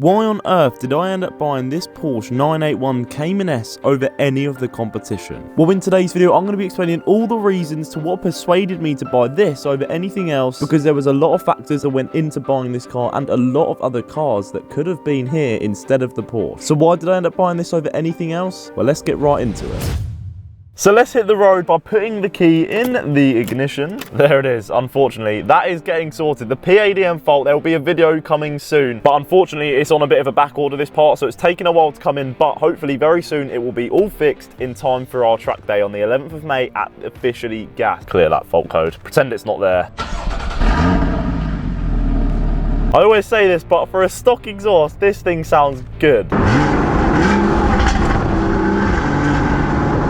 Why on earth did I end up buying this Porsche 981 Cayman S over any of the competition? Well, in today's video, I'm going to be explaining all the reasons to what persuaded me to buy this over anything else, because there was a lot of factors that went into buying this car and a lot of other cars that could have been here instead of the Porsche. So why did I end up buying this over anything else? Well, let's get right into it. So let's hit the road by putting the key in the ignition. There it is. Unfortunately, that is getting sorted. The PADM fault, there will be a video coming soon, but unfortunately it's on a bit of a back order, this part, so it's taken a while to come in, but hopefully very soon it will be all fixed in time for our track day on the 11th of May at Officially Gas. Clear that fault code. Pretend it's not there. I always say this, but for a stock exhaust, this thing sounds good.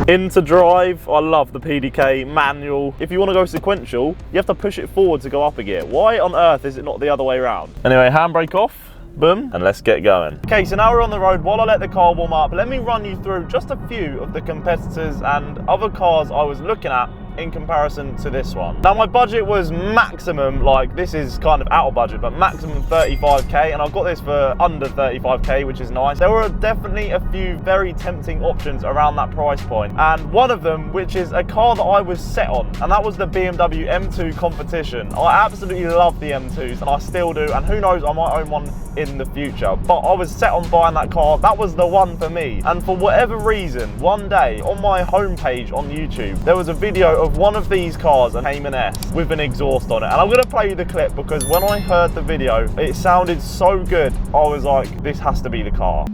Into drive, I love the PDK manual. If you want to go sequential, you have to push it forward to go up a gear. Why on earth is it not the other way around? Anyway, handbrake off, boom, and let's get going. Okay, so now we're on the road. While I let the car warm up, let me run you through just a few of the competitors and other cars I was looking at in comparison to this one. Now my budget was maximum, like this is kind of out of budget, but maximum 35k, and I got this for under 35k, which is nice. There were definitely a few very tempting options around that price point, and one of them, which is a car that I was set on, and that was the BMW M2 competition. I absolutely love the M2s, and I still do, and who knows, I might own one in the future, but I was set on buying that car. That was the one for me, and for whatever reason, one day on my homepage on YouTube, there was a video of one of these cars, a Cayman S, with an exhaust on it, and I'm going to play you the clip because when I heard the video, it sounded so good. I was like, this has to be the car.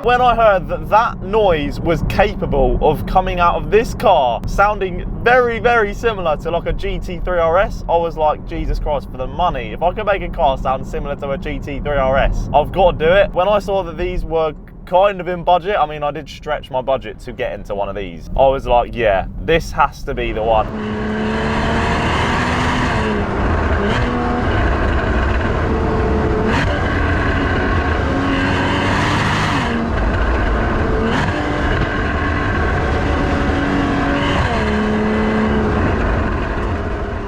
When I heard that that noise was capable of coming out of this car, sounding very, very similar to like a GT3 RS, I was like, Jesus Christ, for the money, if I could make a car sound similar to a GT3 RS, I've got to do it. When I saw that these were kind of in budget, I mean, I did stretch my budget to get into one of these. I was like, yeah, this has to be the one.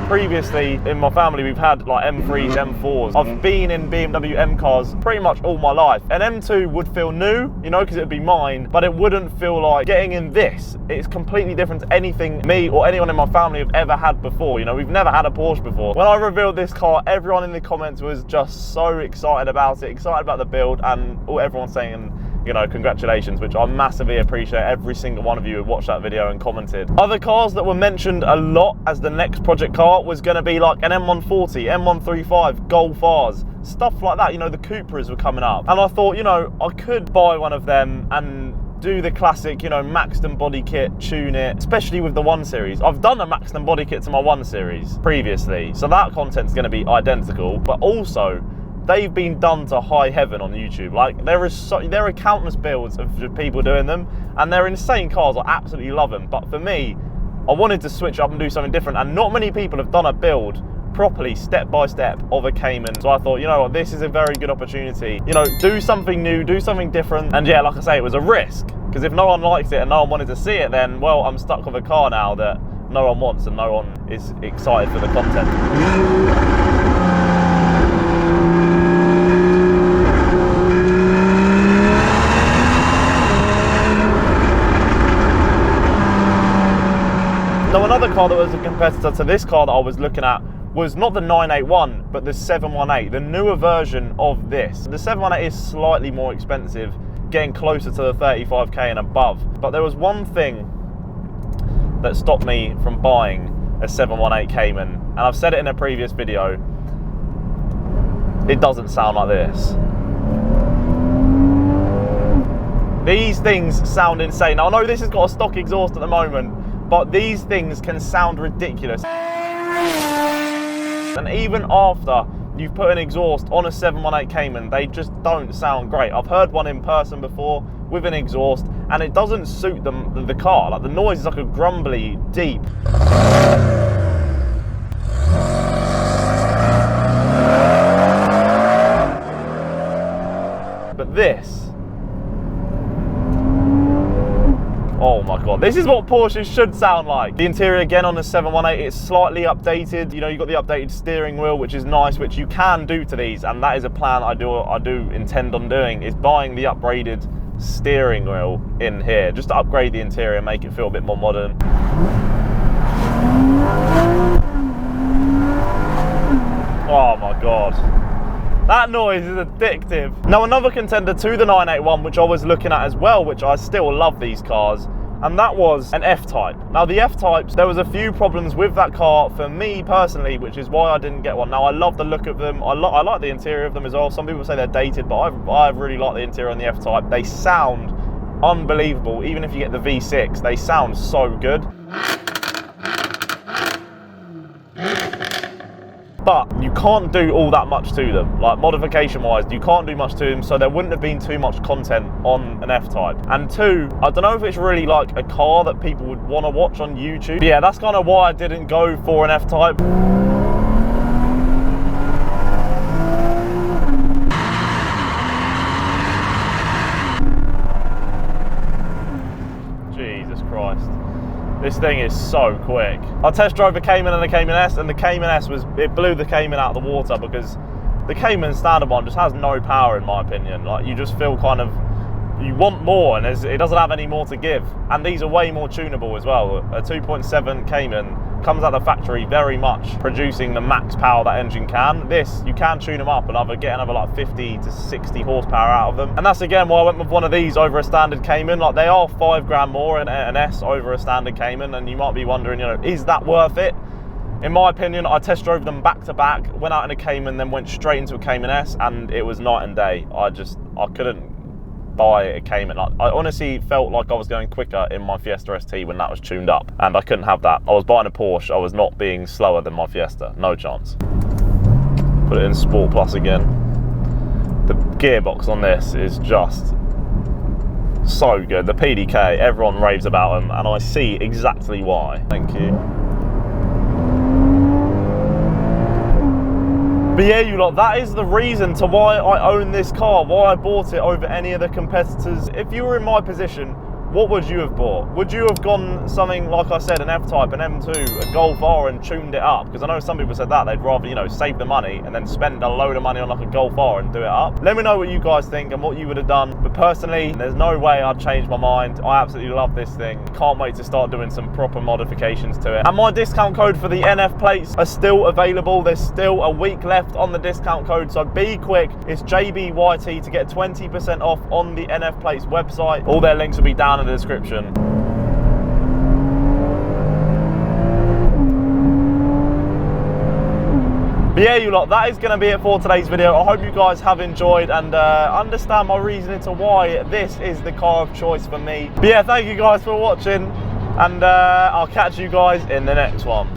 Previously in my family, we've had like M3s, M4s. I've been in BMW M cars pretty much all my life. An M2 would feel new, you know, because it would be mine, but it wouldn't feel like getting in this. It's completely different to anything me or anyone in my family have ever had before. You know, we've never had a Porsche before. When I revealed this car, everyone in the comments was just so excited about it, excited about the build, and everyone's saying, you know, congratulations, which I massively appreciate. Every single one of you who watched that video and commented. Other cars that were mentioned a lot as the next project car was going to be like an M140, M135, Golf Rs, stuff like that. You know, the Cupras were coming up, and I thought, you know, I could buy one of them and do the classic, you know, Maxton body kit, tune it, especially with the 1 Series. I've done a Maxton body kit to my 1 Series previously, so that content's going to be identical, but also they've been done to high heaven on YouTube. Like there are countless builds of people doing them, and they're insane cars. I absolutely love them. But for me, I wanted to switch up and do something different, and not many people have done a build properly, step by step, of a Cayman. So I thought, you know what, this is a very good opportunity. You know, do something new, do something different. And yeah, like I say, it was a risk, because if no one likes it and no one wanted to see it, then well, I'm stuck with a car now that no one wants and no one is excited for the content. Now another car that was a competitor to this car that I was looking at was not the 981, but the 718, the newer version of this. The 718 is slightly more expensive, getting closer to the 35k and above. But there was one thing that stopped me from buying a 718 Cayman, and I've said it in a previous video, it doesn't sound like this. These things sound insane. Now I know this has got a stock exhaust at the moment, but these things can sound ridiculous. And even after you've put an exhaust on a 718 Cayman, they just don't sound great. I've heard one in person before with an exhaust, and it doesn't suit the car. Like the noise is like a grumbly, deep. but this, oh my God, this is what Porsches should sound like. The interior again on the 718, it's slightly updated. You know, you've got the updated steering wheel, which is nice, which you can do to these, and that is a plan I do intend on doing, is buying the upgraded steering wheel in here, just to upgrade the interior and make it feel a bit more modern. Oh my God. That noise is addictive. Now another contender to the 981, which I was looking at as well, which I still love these cars, and that was an F-Type. Now the F-Types, there was a few problems with that car for me personally, which is why I didn't get one. Now I love the look of them, I like the interior of them as well. Some people say they're dated, but I really like the interior on the F-Type. They sound unbelievable. Even if you get the V6, they sound so good. But you can't do all that much to them. Like modification wise, you can't do much to them, so there wouldn't have been too much content on an F-Type. And two, I don't know if it's really like a car that people would want to watch on YouTube. But yeah, that's kind of why I didn't go for an F-Type. Jesus Christ. This thing is so quick. I test drove a Cayman and a Cayman S, and the Cayman S it blew the Cayman out of the water, because the Cayman standard one just has no power in my opinion. Like you just feel kind of, you want more, and it doesn't have any more to give. And these are way more tunable as well. A 2.7 Cayman comes out of the factory very much producing the max power that engine can. This, you can tune them up and get another like 50 to 60 horsepower out of them. And that's again why I went with one of these over a standard Cayman. Like they are 5 grand more in an S over a standard Cayman, and you might be wondering, you know, is that worth it? In my opinion, I test drove them back to back, went out in a Cayman, then went straight into a Cayman S, and it was night and day. I couldn't buy a Cayman. I honestly felt like I was going quicker in my Fiesta ST when that was tuned up, and I couldn't have that. I was buying a Porsche, I was not being slower than my Fiesta, no chance. Put it in Sport Plus again. The gearbox on this is just so good. The PDK, everyone raves about them, and I see exactly why. Thank you. But yeah, you lot, that is the reason to why I own this car, why I bought it over any of the competitors. If you were in my position, what would you have bought? Would you have gone something, like I said, an F-Type, an M2, a Golf R and tuned it up? Because I know some people said that, they'd rather, you know, save the money and then spend a load of money on like a Golf R and do it up. Let me know what you guys think and what you would have done. But personally, there's no way I'd change my mind. I absolutely love this thing. Can't wait to start doing some proper modifications to it. And my discount code for the NF plates are still available. There's still a week left on the discount code, so be quick. It's JBYT to get 20% off on the NF plates website. All their links will be down in the description. But yeah, you lot, that is going to be it for today's video. I hope you guys have enjoyed and understand my reasoning to why this is the car of choice for me. But yeah, thank you guys for watching, and I'll catch you guys in the next one.